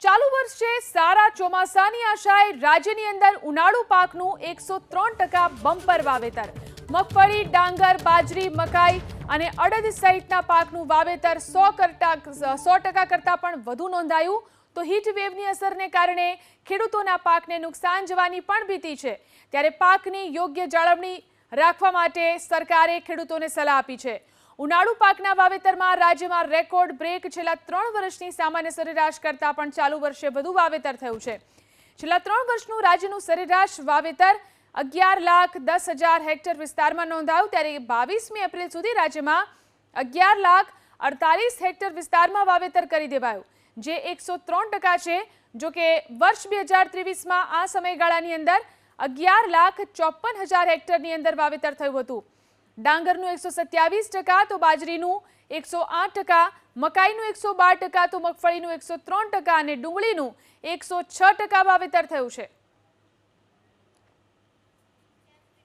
ચાલુ વર્ષે સારા ચોમાસાની આશાએ રાજ્યની અંદર ઉનાળુ પાકનું 103% બમ્પર વાવેતર, મગફળી, ડાંગર, બાજરી, મકાઈ અને અડદ સહિતના પાકનું વાવેતર 100% કરતાં પણ વધુ નોંધાયું. તો હીટ વેવની અસરને કારણે ખેડૂતોના પાકને નુકસાન જવાની પણ ભીતિ છે. ત્યારે પાકની યોગ્ય જાળવણી રાખવા માટે સરકારે ખેડૂતોને સલાહ આપી છે. ઉનાળુ પાકના વાવેતરમાં રાજ્યમાં રેકોર્ડ બ્રેક છેલ્લા 3 વર્ષની સામાન્ય સરેરાશ કરતાં પણ ચાલુ વર્ષે વધુ વાવેતર થયું છે. છેલ્લા 3 વર્ષનું રાજ્યનું સરેરાશ વાવેતર 11,10,000 હેક્ટર વિસ્તારમાં નોંધાયું. ત્યારે 22મી એપ્રિલ સુધી રાજ્યમાં 11,48,000 હેક્ટર વિસ્તારમાં વાવેતર કરી દેવાયું, જે 103% છે. જો કે વર્ષ 2023માં આ સમયગાળાની અંદર 11,54,000 હેક્ટરની અંદર વાવેતર થયું હતું. ડાંગરનું 127%, તો બાજરીનું 108%, મકાઈનું 112%, તો મગફળીનું 103% અને ડુંગળીનું 106% વાવેતર થયું છે.